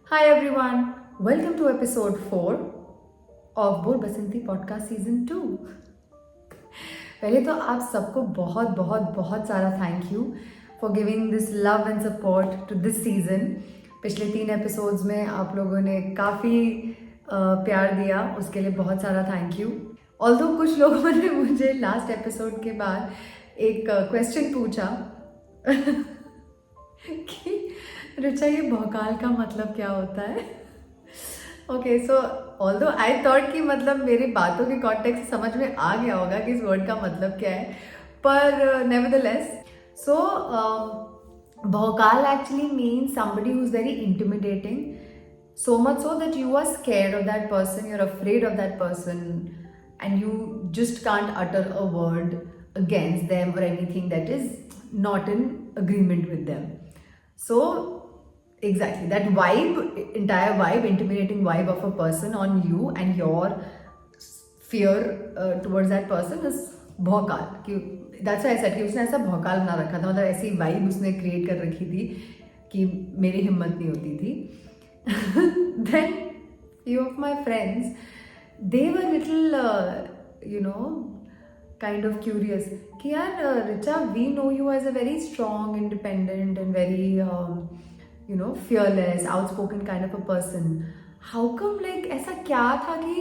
Hi everyone, welcome to episode 4 of BolBasantii podcast season 2. पहले तो आप सबको बहुत बहुत बहुत सारा thank you for giving this love and support to this season. पिछले 3 एपिसोड्स में आप लोगों ने काफ़ी प्यार दिया, उसके लिए बहुत सारा थैंक यू. ऑल्दो कुछ लोगों ने मुझे लास्ट एपिसोड के बाद एक क्वेश्चन पूछा कि रिचा ये भौकाल का मतलब क्या होता है. Okay so although I thought कि मतलब मेरी बातों के कॉन्टेक्स्ट से समझ में आ गया होगा कि इस वर्ड का मतलब क्या है, पर नेवरदलेस सो भौकाल actually means somebody who's very intimidating, so much so that you are scared of that person, you're afraid of that person, and you just can't utter a word against them or anything that is not in agreement with them. So exactly that vibe, entire vibe, intimidating vibe of a person on you and your fear towards that person is भौकाल. कि that's why I said कि उसने ऐसा भौकाल बना रखा था, मतलब ऐसी वाइब उसने क्रिएट कर रखी थी कि मेरी हिम्मत नहीं होती थी. Then few of my friends, they were little kind of curious कि यार Richa, we know you as a very strong, independent and very fearless, outspoken kind of a person. How come like ऐसा क्या था कि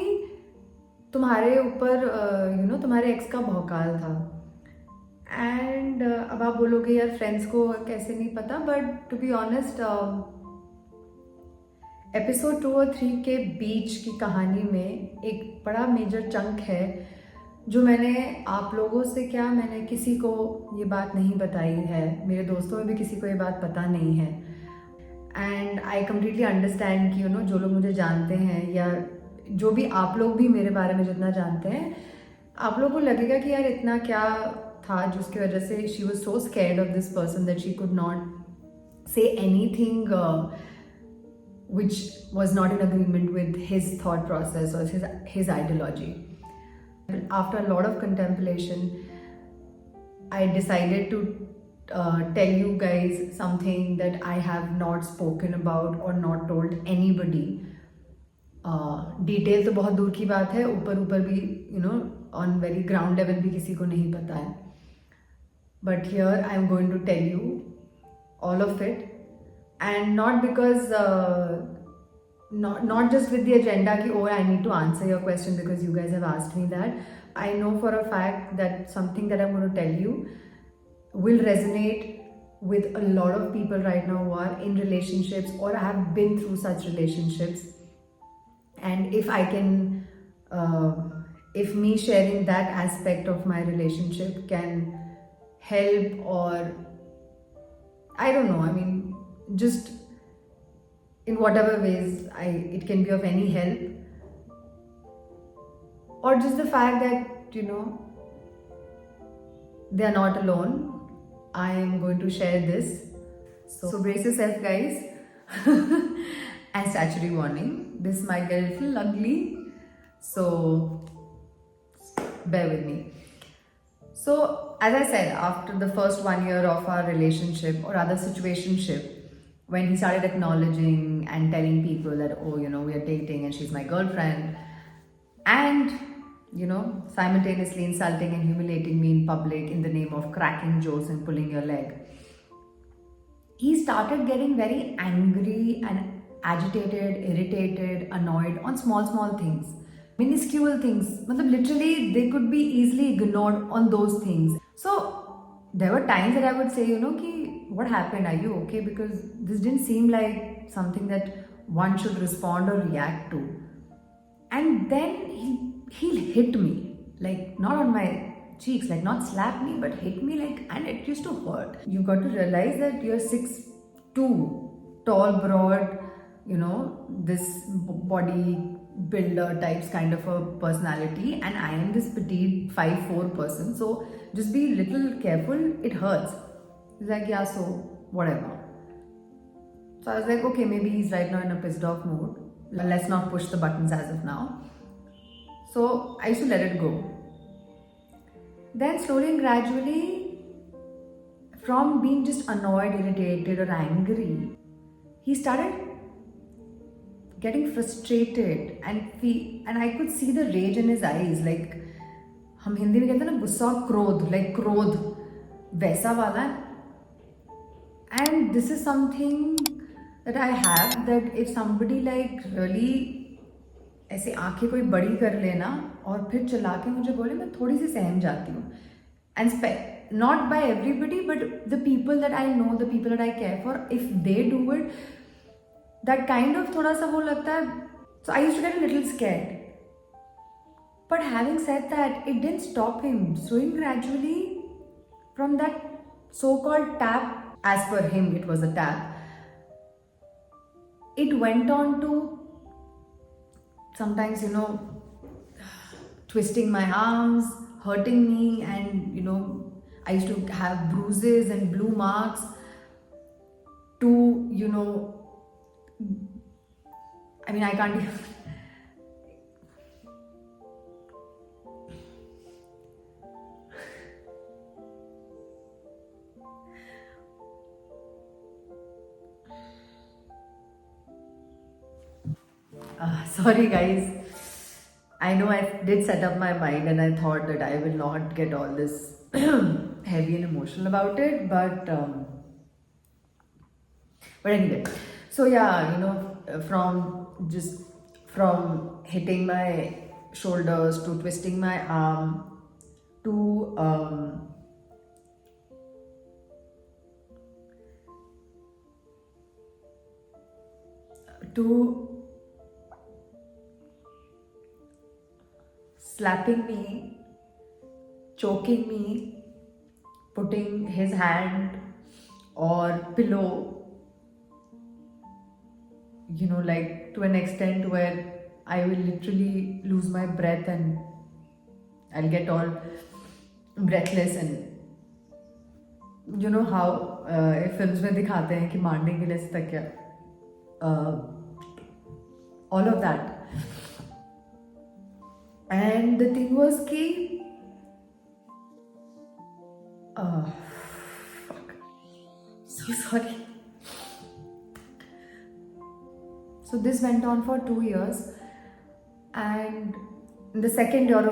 तुम्हारे ऊपर तुम्हारे एक्स का भौकाल था. एंड अब आप बोलोगे यार फ्रेंड्स को कैसे नहीं पता, but to be honest episode 2 और 3 के बीच की कहानी में एक बड़ा मेजर चंक है जो मैंने आप लोगों से क्या, मैंने किसी को ये बात नहीं बताई है, मेरे दोस्तों में भी किसी को ये बात पता नहीं है. एंड आई कम्प्लीटली अंडरस्टैंड कि जो लोग मुझे जानते हैं या जो भी आप लोग भी मेरे बारे में जितना जानते हैं, आप लोगों को लगेगा कि यार इतना क्या था जिसकी वजह से she was so scared of this person that she could not say anything which was not in agreement with his thought process or his ideology. After a lot of contemplation, I decided to tell you guys something that I have not spoken about or not told anybody. Detail तो बहुत दूर की बात है, ऊपर ऊपर भी on very ground level भी किसी को नहीं पता है. But here I am going to tell you all of it, and not because not just with the agenda ki oh I need to answer your question because you guys have asked me that. I know for a fact that something that I'm going to tell you will resonate with a lot of people right now who are in relationships or have been through such relationships. And if I can if me sharing that aspect of my relationship can help, or I don't know, I mean just in whatever ways it can be of any help, or just the fact that they are not alone, I am going to share this. So brace yourself guys. And statutory warning, this might get a little ugly, so bear with me. So as I said, after the first 1 year of our relationship or rather situationship, when he started acknowledging and telling people that we are dating and she's my girlfriend, and simultaneously insulting and humiliating me in public in the name of cracking jokes and pulling your leg, he started getting very angry and agitated, irritated, annoyed on small things, minuscule things. Literally they could be easily ignored on those things. So there were times that I would say, ki what happened, are you okay, because this didn't seem like something that one should respond or react to. And then he'll hit me, like not on my cheeks, like not slap me, but hit me, like, and it used to hurt. You got to realize that you're 6'2", tall, broad, this body builder types kind of a personality, and I am this petite 5'4" person, so just be little careful, it hurts. He's like, yeah, so whatever. So I was like, okay, maybe he's right now in a pissed off mood, let's not push the buttons as of now. So I used to let it go. Then slowly and gradually, from being just annoyed, irritated or angry, he started getting frustrated and I could see the rage in his eyes, like हम हिंदी में कहते हैं ना गुस्सा और क्रोध, like क्रोध वैसा वाला. And this is something that I have, that if somebody like really ऐसे आंखें कोई बड़ी कर लेना और फिर चला के मुझे बोले, मैं थोड़ी सी सहम जाती हूँ. And not by everybody, but the people that I know, the people that I care for, if they do it, that kind of थोड़ा सा वो लगता है. So I used to get a little scared. But having said that, it didn't stop him. So gradually, from that so-called tap, as per him it was a tap, it went on to sometimes, twisting my arms, hurting me, and I used to have bruises and blue marks, to I can't even sorry guys, I know I did set up my mind and I thought that I will not get all this heavy and emotional about it, but anyway, so yeah, from hitting my shoulders to twisting my arm to slapping me, choking me, putting his hand or pillow, like to an extent where I will literally lose my breath and I'll get all breathless. And you know how films में दिखाते हैं कि मारने के लिए तक क्या, all of that. And the thing was कि fuck, so sorry. So this went on for 2 years, and in the second year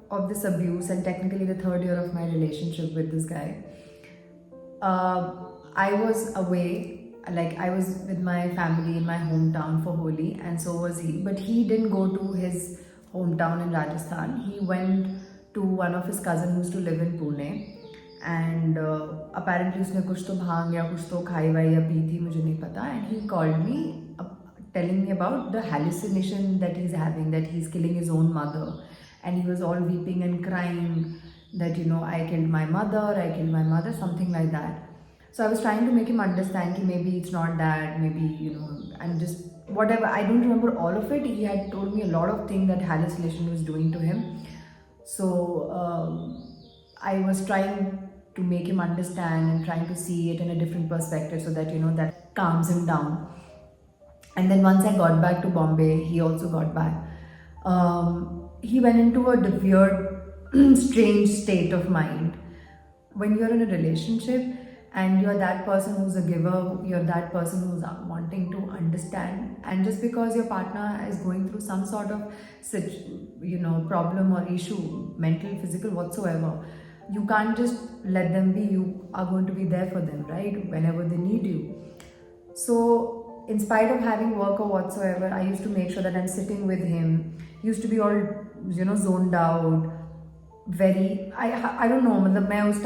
of this abuse, and technically the third year of my relationship with this guy, I was away, like I was with my family in my hometown for Holi, and so was he. But he didn't go to his hometown in Rajasthan. He went to one of his cousins who used to live in Pune, and apparently उसने कुछ तो भांग या कुछ तो खाई Y या P थी, मुझे नहीं पता. And he called me telling me about the hallucination that he's having, that he's killing his own mother, and he was all weeping and crying that I killed my mother, something like that. So I was trying to make him understand that maybe it's not that, maybe and just whatever. I don't remember all of it. He had told me a lot of things that hallucination was doing to him. So I was trying to make him understand and trying to see it in a different perspective, so that that calms him down. And then once I got back to Bombay, he also got back. He went into a weird, strange state of mind. When you're in a relationship and you're that person who's a giver, you're that person who's wanting to understand, and just because your partner is going through some sort of problem or issue, mental, physical, whatsoever, you can't just let them be. You are going to be there for them, right? Whenever they need you. So in spite of having work or whatsoever, I used to make sure that I'm sitting with him. He used to be all zoned out, very, I don't know, मतलब मैं उस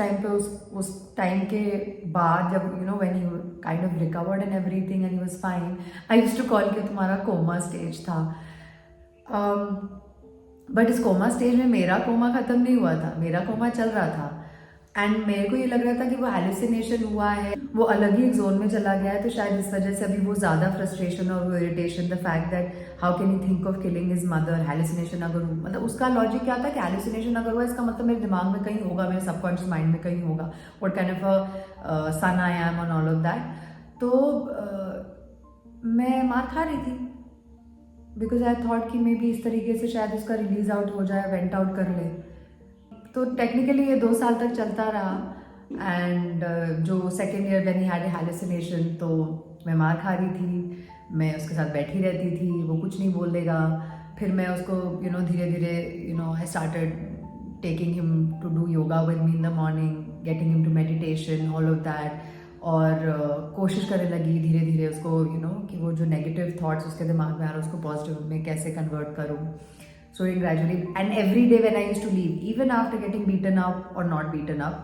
time के बाद जब when he kind of recovered and everything and he was fine, I used to call कि तुम्हारा coma stage था. But इस coma stage में मेरा coma खत्म नहीं हुआ था, मेरा coma चल रहा था. एंड मेरे को ये लग रहा था कि वो हेलुसिनेशन हुआ है, वो अलग ही एक जोन में चला गया है, तो शायद इस वजह से अभी वो ज़्यादा फ्रस्ट्रेशन और वो irritation, the fact that how can you think of killing his mother. Hallucination अगर मतलब उसका लॉजिक क्या था कि हेलुसिनेशन अगर हुआ इसका मतलब मेरे दिमाग में कहीं होगा, मेरे सबकॉन्शियस माइंड में कहीं होगा, what kind of a son I am on all of that. तो मैं मार खा रही थी बिकॉज आई थॉट कि मे बी इस तरीके से शायद उसका रिलीज आउट हो जाए, वेंट आउट कर ले. तो टेक्निकली ये 2 साल तक चलता रहा. एंड जो second year when he had a hallucination, तो मैं मार खा रही थी, मैं उसके साथ बैठी रहती थी, वो कुछ नहीं बोल देगा, फिर मैं उसको धीरे धीरे I started taking him to do yoga with me in the morning, getting him to meditation, all of that. और कोशिश करने लगी धीरे धीरे उसको कि वो जो नेगेटिव थॉट्स उसके दिमाग में आ रहा है उसको पॉजिटिव में कैसे कन्वर्ट करूँ. So gradually, and every day when I used to leave, even after getting beaten up or not beaten up,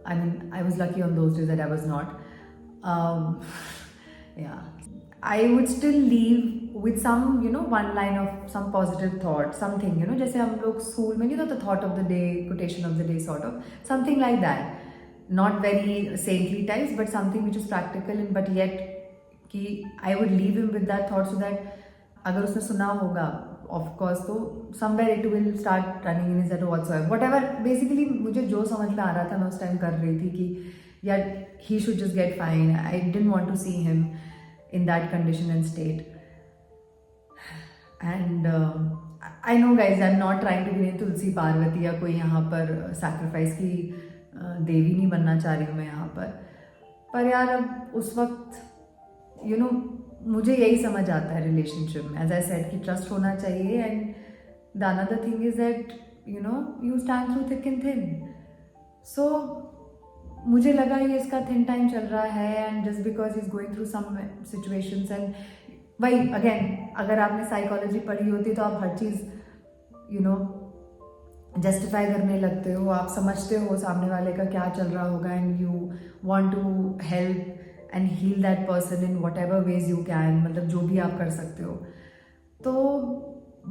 I mean, I was lucky on those days that I was not. Yeah, I would still leave with some, one line of some positive thought, something, जैसे हम लोग school में नहीं होता thought of the day, quotation of the day sort of, something like that. Not very saintly types, but something which is practical, but yet कि I would leave him with that thought so that अगर उसने सुना होगा of course तो somewhere it will start running in his head whatever. Basically मुझे जो समझ में आ रहा था मैं उस टाइम कर रही थी कि यार he should just get fine. I didn't want to see him in that condition and state. And I know guys, I'm not trying to be तुलसी पार्वती या कोई यहाँ पर sacrifice की देवी नहीं बनना चाह रही हूँ मैं यहाँ पर यार अब उस वक्त मुझे यही समझ आता है रिलेशनशिप में, एज आई सेड कि ट्रस्ट होना चाहिए. And the another thing is that you stand through thick and thin. So मुझे लगा ये इसका थिन टाइम चल रहा है and just because is going through some situations. And वही अगेन, अगर आपने साइकोलॉजी पढ़ी होती तो आप हर चीज़ जस्टिफाई करने लगते हो, आप समझते हो सामने वाले का क्या चल रहा होगा and you want to help and heal that person in whatever ways you can. मतलब जो भी आप कर सकते हो. तो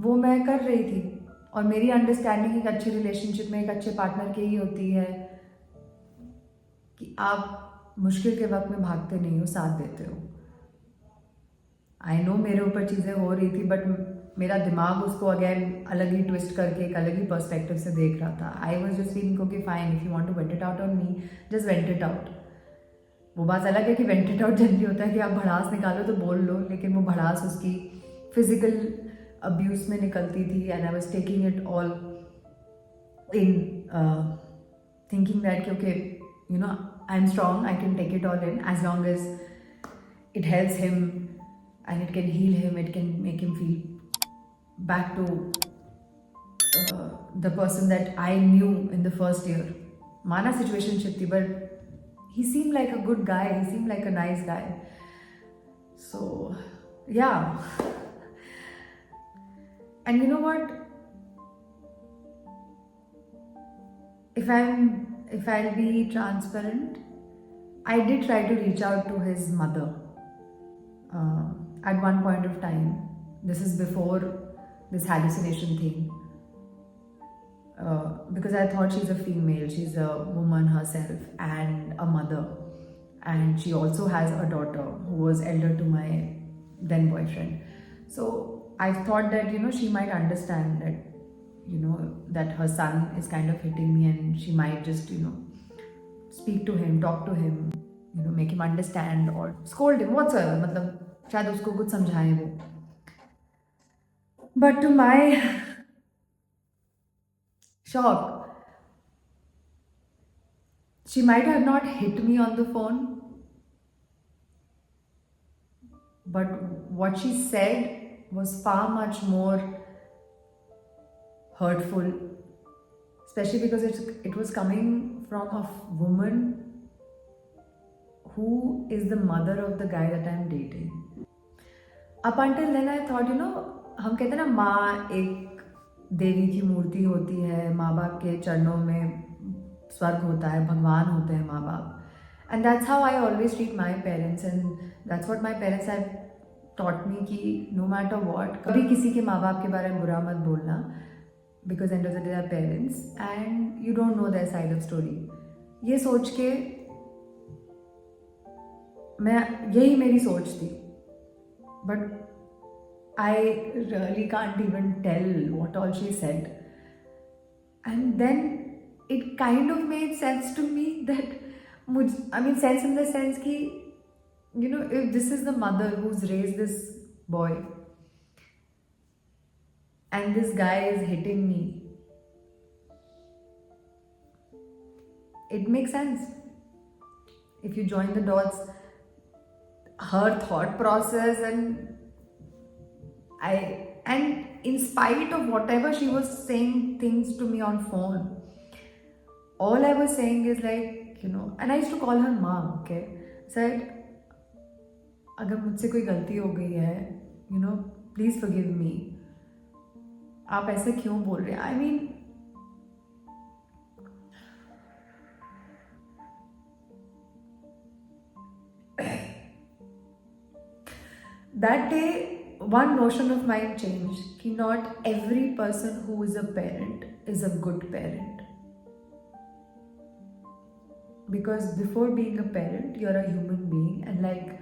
वो मैं कर रही थी. और मेरी अंडरस्टैंडिंग एक अच्छी रिलेशनशिप में, एक अच्छे पार्टनर की ही होती है कि आप मुश्किल के वक्त में भागते नहीं हो, साथ देते हो. आई नो मेरे ऊपर चीज़ें हो रही थी बट मेरा दिमाग उसको अगेन अलग ही ट्विस्ट करके एक अलग ही पर्सपेक्टिव से देख रहा था. I was just feeling okay fine, if you want to vent it out on me just vent it out. वो बात अलग है कि वेंट इट आउट जनरली होता है कि आप भड़ास निकालो तो बोल लो, लेकिन वो भड़ास उसकी फिजिकल अब्यूज में निकलती थी. And I was taking it all in thinking that कि okay I am strong, I can take it all in as long as it helps him and it can heal him, it can make him feel back to the person that I knew in the first year. Mana situationship thi, but he seemed like a good guy, he seemed like a nice guy. So yeah. And you know what, if I'll be transparent, I did try to reach out to his mother at one point of time. This is before this hallucination thing, because I thought she's a female, she's a woman herself and a mother, and she also has a daughter who was elder to my then boyfriend. So I thought that she might understand that that her son is kind of hitting me, and she might just speak to him, talk to him, make him understand or scold him whatsoever. मतलब शायद उसको कुछ समझाएं वो. But to my shock, she might have not hit me on the phone, but what she said was far much more hurtful, especially because it was coming from a woman who is the mother of the guy that I'm dating. Up until then I thought, हम कहते हैं ना माँ एक देवी की मूर्ति होती है, माँ बाप के चरणों में स्वर्ग होता है, भगवान होते हैं माँ बाप. And that's how I always treat my parents, and that's what my parents have taught me कि no matter what, कभी किसी के माँ बाप के बारे में बुरा मत बोलना, because end of the day they are parents and you don't know their side of story. ये सोच के यही मेरी सोच थी. But I really can't even tell what all she said. And then it kind of made sense to me that, sense in the sense कि, if this is the mother who's raised this boy and this guy is hitting me, it makes sense. If you join the dots, her thought process, and in spite of whatever she was saying things to me on phone, all I was saying is like, and I used to call her mom, okay? I said, अगर मुझसे कोई गलती हो गई है, please forgive me. आप ऐसे क्यों बोल रहे हैं? I mean, that day one notion of mine changed कि not every person who is a parent is a good parent, because before being a parent you're a human being, and like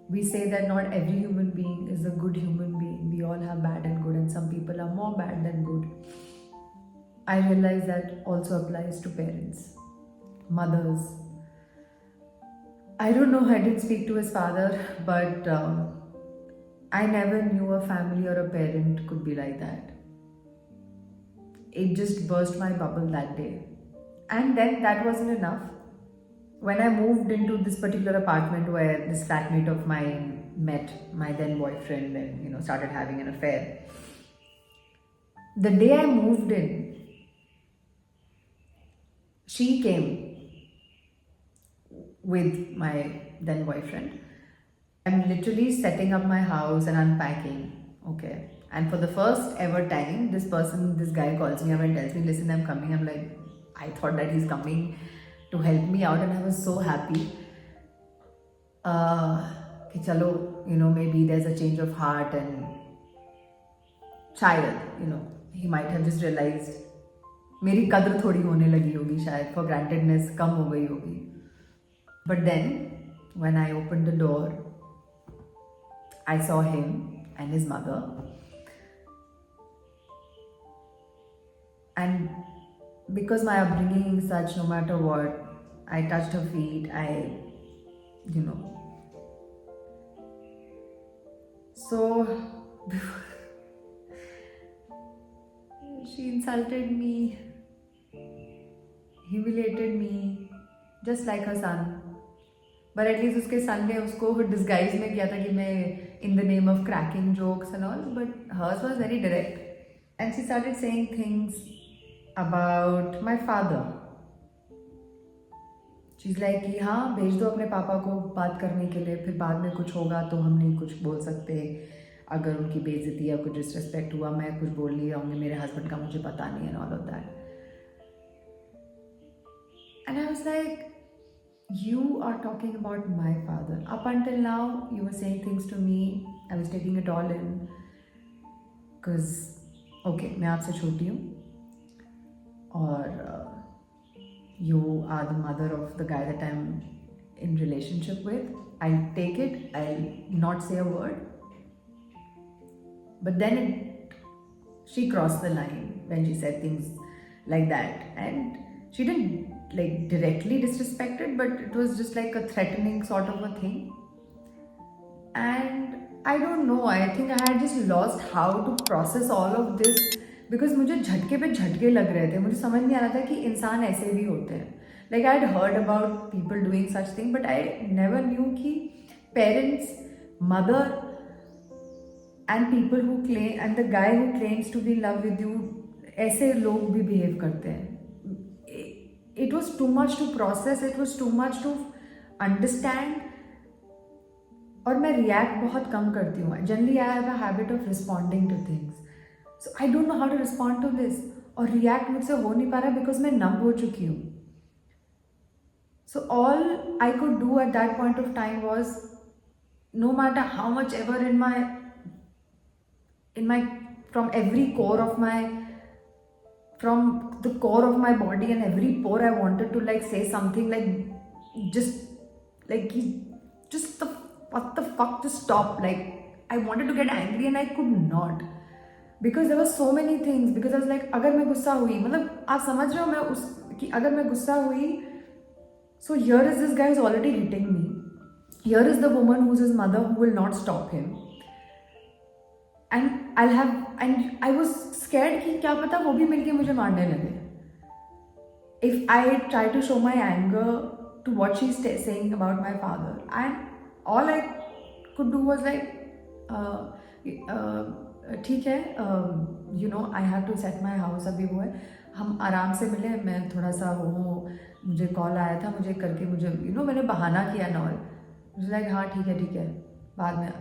we say that not every human being is a good human being. We all have bad and good, and some people are more bad than good. I realize that also applies to parents, mothers. I don't know, I didn't speak to his father, but I never knew a family or a parent could be like that. It just burst my bubble that day. And then that wasn't enough. When I moved into this particular apartment where this flatmate of mine met my then boyfriend and started having an affair, the day I moved in, she came with my then boyfriend. I'm literally setting up my house and unpacking, okay? And for the first ever time, this guy calls me up and tells me, listen, I'm coming. I'm like, I thought that he's coming to help me out, and I was so happy. Ki chalo, maybe there's a change of heart, and child, he might have just realized मेरी कद्र थोड़ी होने लगी होगी शायद, for grantedness कम हो गई होगी. But then when I opened the door, I saw him and his mother, and because my upbringing is such, no matter what, I touched her feet, so she insulted me, humiliated me, just like her son. But at least उसके son ने उसको disguise में किया था कि मैं in the name of cracking jokes and all, but hers was very direct. And she started saying things about my father. She's like कि हाँ भेज दो अपने पापा को बात करने के लिए, फिर बाद में कुछ होगा तो हम नहीं कुछ बोल सकते, अगर उनकी बेइज्जती या कुछ डिसरिस्पेक्ट हुआ मैं कुछ बोल नहीं रहूँगी, मेरे हस्बैंड का मुझे पता नहीं, and all of that. And I was like, you are talking about my father. Up until now, you were saying things to me. I was taking it all in. Because, okay, मैं आपसे छोटी हूँ, और you are the mother of the guy that I'm in relationship with. I'll take it. I'll not say a word. But then she crossed the line when she said things like that, and she didn't like directly disrespected, but it was just like a threatening sort of a thing. And I don't know, I think I had just lost how to process all of this, because मुझे झटके पे झटके लग रहे थे. मुझे समझ नहीं आ रहा था कि इंसान ऐसे भी होते हैं. Like I had heard about people doing such thing, but I never knew कि parents, mother, and people who claim, and the guy who claims to be in love with you, ऐसे लोग भी behave करते हैं. It was too much to process, it was too much to understand. और मैं react बहुत कम करती हूँ. Generally I have a habit of responding to things. So I don't know how to respond to this. और react मुझसे हो नहीं पा रहा because मैं numb हो चुकी हूँ. So all I could do at that point of time was, no matter how much ever in my from every core of my, from the core of my body and every pore, I wanted to like say something like, what the fuck, just stop. Like I wanted to get angry and I could not, because there were so many things. Because I was like, अगर मैं गुस्सा हुई, मतलब आप समझ रहे हो, मैं उस कि अगर मैं गुस्सा हुई, so here is this guy who's already hitting me. Here is the woman who's his mother who will not stop him. And I was scared कि क्या पता वो भी मिलके मुझे मारने लगे. If I try to show my anger to what she's saying about my father, and all I could do was like, ठीक है, you know I have to set my house, अभी वो है, हम आराम से मिले, मैं थोड़ा सा वो हूँ, मुझे कॉल आया था, मुझे करके मुझे यू नो मैंने बहाना किया ना, और मुझे लाइक हाँ ठीक है, बाद में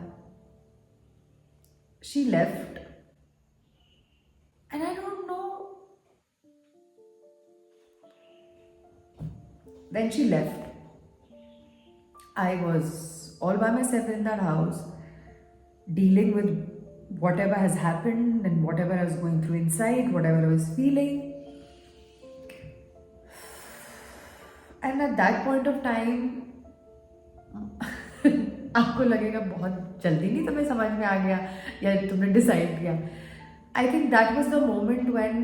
she left and I don't know, then she left. I was all by myself in that house, dealing with whatever has happened and whatever I was going through inside, whatever I was feeling. And at that point of time, आपको लगेगा बहुत जल्दी नहीं तुम्हें समझ में आ गया या तुमने डिसाइड किया. I think that was the moment when,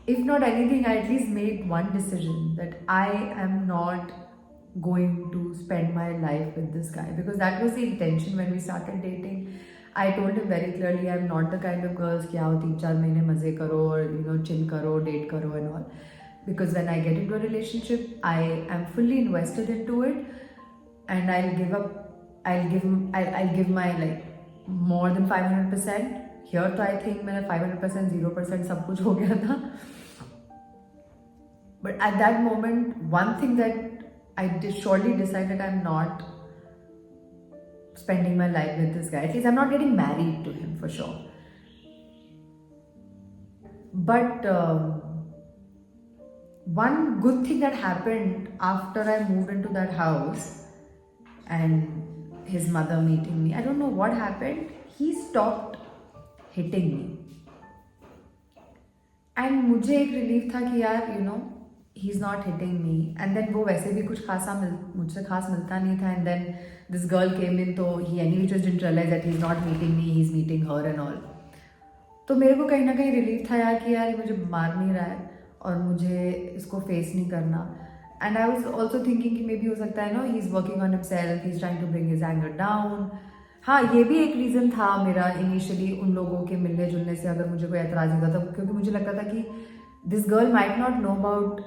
if not anything, I at least made one decision that I am not going to spend my life with this guy, because that was the intention when we started dating. I told him very clearly, I'm not the kind of girls कि आओ 3-4 महीने मजे करो और you know chill करो, date करो and all. Because when I get into a relationship, I am fully invested into it, and I'll give my like more than 500%. Here तो I think मैंने 500%, 0% सब कुछ हो गया था. But at that moment, one thing that I surely decided, I'm not spending my life with this guy. At least I'm not getting married to him for sure. But one good thing that happened after I moved into that house and his mother meeting me, I don't know what happened. He stopped hitting me. And मुझे एक relief था कि यार you know he's not hitting me, and then वो वैसे भी कुछ खासा मुझसे खास मिलता नहीं था, and then this girl came in, तो he anyway just didn't realize that he's not meeting me, he's meeting her and all. तो मेरे को कहीं ना कहीं रिलीफ था यार कि यार मुझे मार नहीं रहा है और मुझे इसको फेस नहीं करना. And I was also thinking कि मे बी हो सकता है no he is working on himself, he is trying to bring his anger down. हाँ, ये भी एक रीज़न था मेरा इनिशियली उन लोगों के मिलने जुलने से, अगर मुझे कोई एतराज़ नहीं होता था, क्योंकि मुझे लगता था कि this girl might not know about,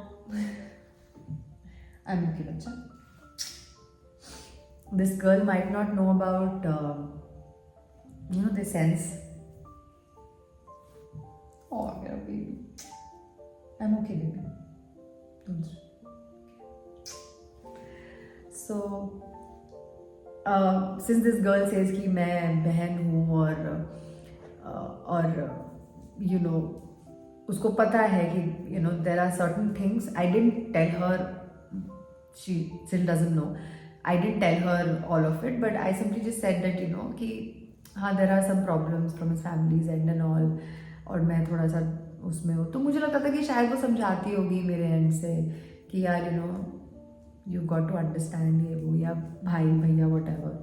I am okay बच्चा, this girl might not know about you know the sense. Oh, मेरा baby. I'm okay, baby. Don't. So, since this girl says कि मैं बहन हूँ और you know उसको पता है कि you know there are certain things I didn't tell her, she still doesn't know. I didn't tell her all of it, but I simply just said that you know कि हाँ there are some problems from his family's end and all, और मैं थोड़ा सा उसमें हूँ. तो मुझे लगता था कि शायद वो समझाती होगी मेरे एंड से कि यार you know you got to understand ये वो, या भाई भैया वट एवर.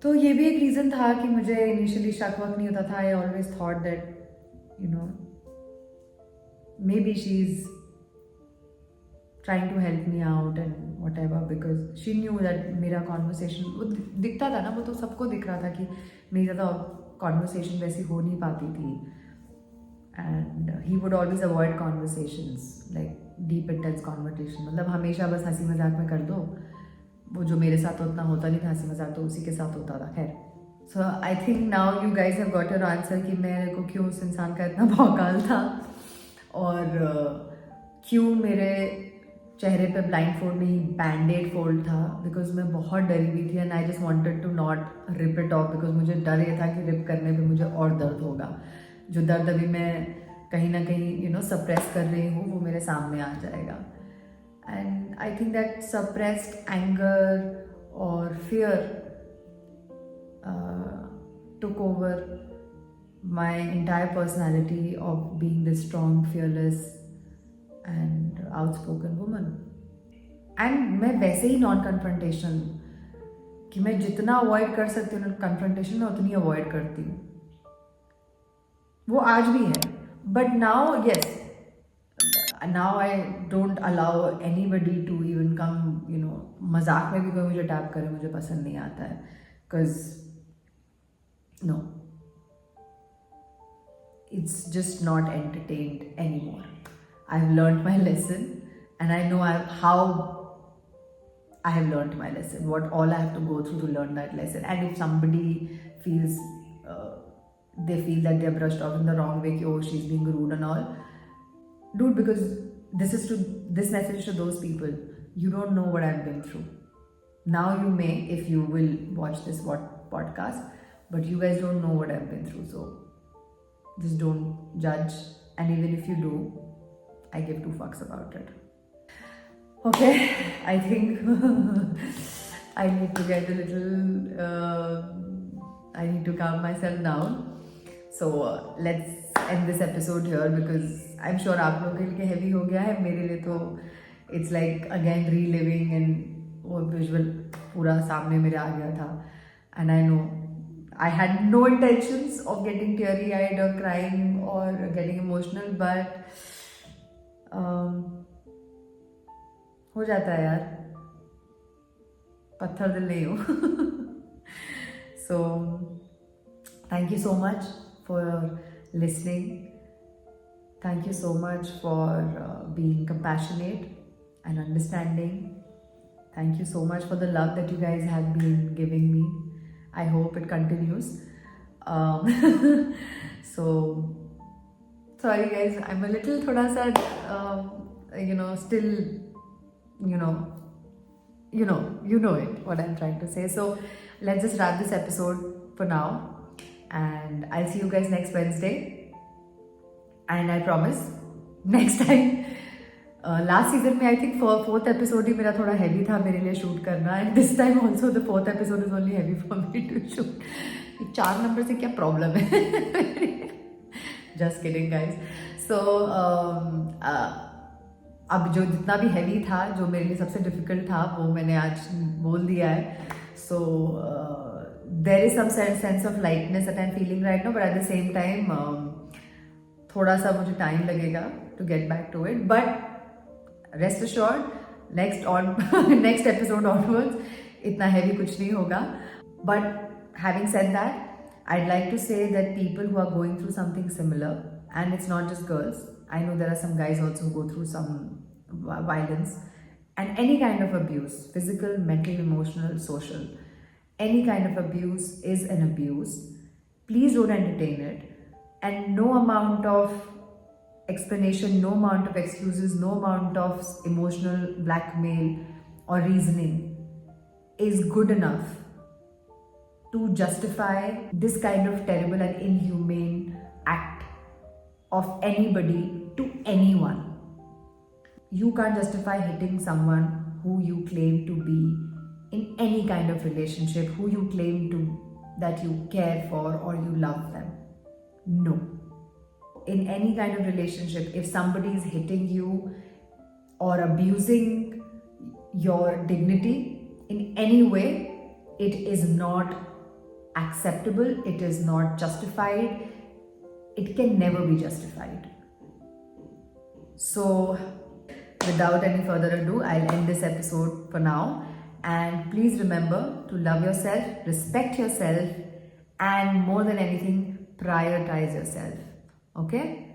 तो ये भी एक रीज़न था कि मुझे इनिशियली शक वक्त नहीं होता था. I always thought that you know maybe she is trying to help me out and whatever, because she knew that मेरा कॉन्वर्सेशन वो दिखता था ना, वो तो सबको दिख रहा था कि मेरी ज़्यादा कॉन्वर्सेशन वैसी हो नहीं पाती थी. And he would always avoid conversations like deep intense conversation, मतलब हमेशा बस हंसी मजाक में कर दो. वो जो मेरे साथ उतना होता नहीं था हंसी मजाक, तो उसी के साथ होता था. खैर, so I think now you guys have got your answer कि मेरे को क्यों उस इंसान का इतना भौकाल था और क्यों मेरे चेहरे पे ब्लाइंड फोल्ड में ही बैंडेड फोल्ड था. बिकॉज मैं बहुत डरी हुई थी and I just wanted to not rip it off, because मुझे डर ये था कि रिप करने पे मुझे और दर्द होगा. जो दर्द अभी मैं कहीं ना कहीं यू नो सप्रेस कर रही हूँ वो मेरे सामने आ जाएगा. And I think that suppressed anger और fear took over my entire personality of being this strong, fearless and outspoken woman. And मैं वैसे ही नॉन कन्फ्रंटेशन कि मैं जितना अवॉइड कर सकती हूँ कन्फ्रंटेशन में उतनी अवॉइड करती हूँ. वो आज भी है, but now yes, now I don't allow anybody to even come you know. मजाक में भी कोई मुझे टैप करे मुझे पसंद नहीं आता है, because no, it's just not entertained anymore. I've learned my lesson and I know how I have learned my lesson, what all I have to go through to learn that lesson. And if somebody feels, they feel that they're brushed off in the wrong way, ki, oh, she's being rude and all, dude, because this message to those people, you don't know what I've been through. Now you may, if you will watch this podcast, but you guys don't know what I've been through, so just don't judge. And even if you do, I give two fucks about it. Okay, I think I need to get a little, I need to calm myself down. So let's end this episode here, because I'm sure आप लोगों के लिए heavy हो गया है, मेरे लिए तो it's like again reliving, and वो visual पूरा सामने मेरे आ गया था. And I know I had no intentions of getting teary-eyed or crying or getting emotional, but हो जाता है यार, पत्थर दिल नहीं हो. So thank you so much for listening. Thank you so much for being compassionate and understanding. Thank you so much for the love that you guys have been giving me. I hope it continues. So sorry guys, I'm a little thoda sa still, you know it, what I'm trying to say. So let's just wrap this episode for now, and I'll see you guys next Wednesday. And I promise next time, last season में I think fourth episode ही मेरा थोड़ा heavy था मेरे लिए shoot करना, and this time also the fourth episode is only heavy for me to shoot. 4 number से क्या problem है? Just kidding guys. So अब जो जितना भी heavy था, जो मेरे लिए सबसे difficult था, वो मैंने आज बोल दिया है. So there is some sense of lightness that I'm feeling right now, but at the same time थोड़ा सा मुझे time लगेगा to get back to it. But rest assured, next episode onwards, इतना heavy कुछ नहीं होगा. But having said that, I'd like to say that people who are going through something similar, and it's not just girls, I know there are some guys also who go through some violence and any kind of abuse, physical, mental, emotional, social, any kind of abuse is an abuse. Please don't entertain it, and no amount of explanation, no amount of excuses, no amount of emotional blackmail or reasoning is good enough to justify this kind of terrible and inhumane act of anybody to anyone. You can't justify hitting someone who you claim to be in any kind of relationship, who you claim to that you care for or you love them. No. In any kind of relationship, if somebody is hitting you or abusing your dignity in any way, it is not acceptable, it is not justified, it can never be justified. So without any further ado, I'll end this episode for now, and please remember to love yourself, respect yourself, and more than anything, prioritize yourself. Okay?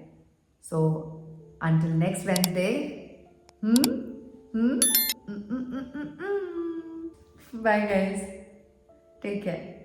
So until next Wednesday, bye guys. Take care.